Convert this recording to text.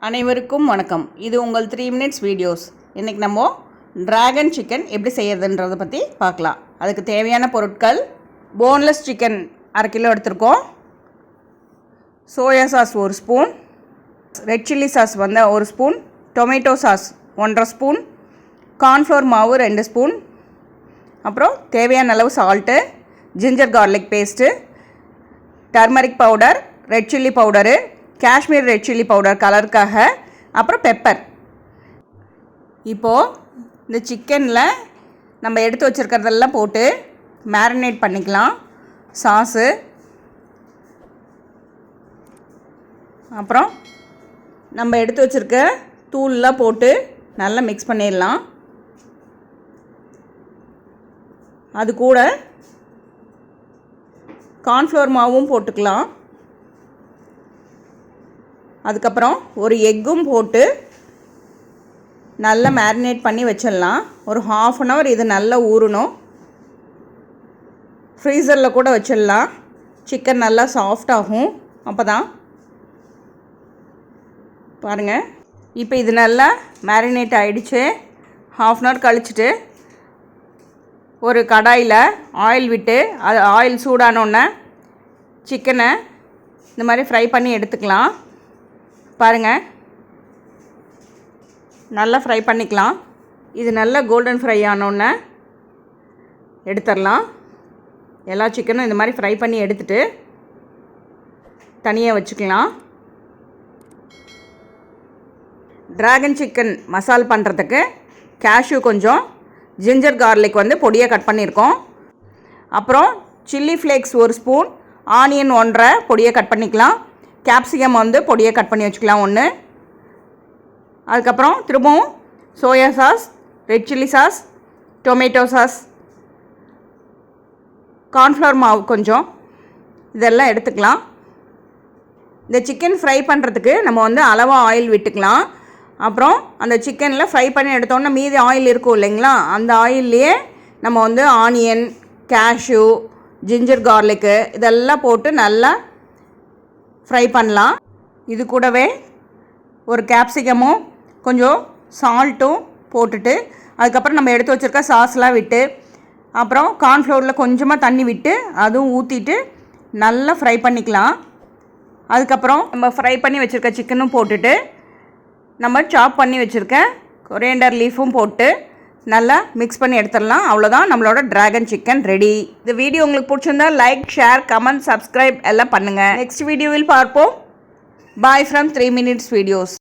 அனைவருக்கும் வணக்கம். இது உங்கள் 3 மினிட்ஸ் வீடியோஸ். இன்றைக்கி நம்ம டிராகன் சிக்கன் எப்படி செய்யறதுன்றதை பற்றி பார்க்கலாம். அதுக்கு தேவையான பொருட்கள்: போன்லெஸ் சிக்கன் 1/2 கிலோ எடுத்துருக்கோம், soya sauce 1 spoon, red chilli sauce 1 spoon, tomato sauce 1.5 spoon, cornflour மாவு 2 ஸ்பூன், அப்புறம் தேவையான அளவு salt, ginger garlic paste, turmeric powder, red chilli powder, Kashmir red chilli powder கலருக்காக, அப்புறம் பெப்பர். இப்போது இந்த சிக்கனில் நம்ம எடுத்து வச்சுருக்கிறதெல்லாம் போட்டு மேரினேட் பண்ணிக்கலாம். சாஸு, அப்புறம் நம்ம எடுத்து வச்சுருக்க தூள்லாம் போட்டு நல்லா மிக்ஸ் பண்ணிடலாம். அது கூட கார்ன்ஃப்ளவர் மாவும் போட்டுக்கலாம். அதுக்கப்புறம் ஒரு எக்கும் போட்டு நல்லா மேரினேட் பண்ணி வச்சிடலாம். ஒரு 1/2 அன் ஹவர் இது நல்லா ஊறணும். ஃப்ரீசரில் கூட வச்சிடலாம். சிக்கன் நல்லா சாஃப்டாகும். அப்போ தான் பாருங்கள். இப்போ இது நல்லா மேரினேட் ஆகிடுச்சு. 1/2 அன் ஹவர் கழிச்சிட்டு ஒரு கடாயில் ஆயில் விட்டு அது ஆயில் சூடானோடனே சிக்கனை இந்த மாதிரி ஃப்ரை பண்ணி எடுத்துக்கலாம். பாருங்கள், நல்லா ஃப்ரை பண்ணிக்கலாம். இது நல்லா கோல்டன் ஃப்ரை ஆனோடனே எடுத்துடலாம். எல்லா சிக்கனும் இந்த மாதிரி ஃப்ரை பண்ணி எடுத்துகிட்டு தனியாக வச்சுக்கலாம். டிராகன் சிக்கன் மசால் பண்ணுறதுக்கு கேஷ்யூ கொஞ்சம், ஜிஞ்சர் கார்லிக் பொடியாக கட் பண்ணியிருக்கோம், அப்புறம் சில்லி ஃப்ளேக்ஸ் 1 ஸ்பூன், ஆனியன் 1.5 பொடியாக கட் பண்ணிக்கலாம், கேப்சிகம் பொடியாக கட் பண்ணி வச்சுக்கலாம் 1. அதுக்கப்புறம் திரும்பவும் soya sauce, red chilli sauce, tomato sauce, cornflour மாவு கொஞ்சம், இதெல்லாம் எடுத்துக்கலாம். இந்த சிக்கன் ஃப்ரை பண்ணுறதுக்கு நம்ம அளவாக ஆயில் விட்டுக்கலாம். அப்புறம் அந்த சிக்கனில் ஃப்ரை பண்ணி எடுத்தோன்னா மீதி ஆயில் இருக்கும் இல்லைங்களா, அந்த ஆயில்லையே நம்ம ஆனியன், கேஷ்யூ, ஜிஞ்சர் கார்லிக்கு இதெல்லாம் போட்டு நல்லா ஃப்ரை பண்ணலாம். இது கூடவே ஒரு கேப்சிகமும் கொஞ்சம் சால்ட்டும் போட்டுட்டு, அதுக்கப்புறம் நம்ம எடுத்து வச்சுருக்க சாஸ்லாம் விட்டு, அப்புறம் கார்ன்ஃப்ளவரில் கொஞ்சமாக தண்ணி விட்டு அதுவும் ஊற்றிட்டு நல்லா ஃப்ரை பண்ணிக்கலாம். அதுக்கப்புறம் நம்ம ஃப்ரை பண்ணி வச்சுருக்க சிக்கனும் போட்டுட்டு நம்ம சாப் பண்ணி வச்சுருக்க கொரியாண்டர் லீஃபும் போட்டு நல்லா மிக்ஸ் பண்ணி எடுத்துடலாம். அவ்வளோதான், நம்மளோட டிராகன் சிக்கன் ரெடி. இந்த வீடியோ உங்களுக்கு பிடிச்சிருந்தா லைக், ஷேர், கமெண்ட், சப்ஸ்கிரைப் எல்லாம் பண்ணுங்கள். நெக்ஸ்ட் வீடியோவில் பார்ப்போம். Bye from 3 minutes videos.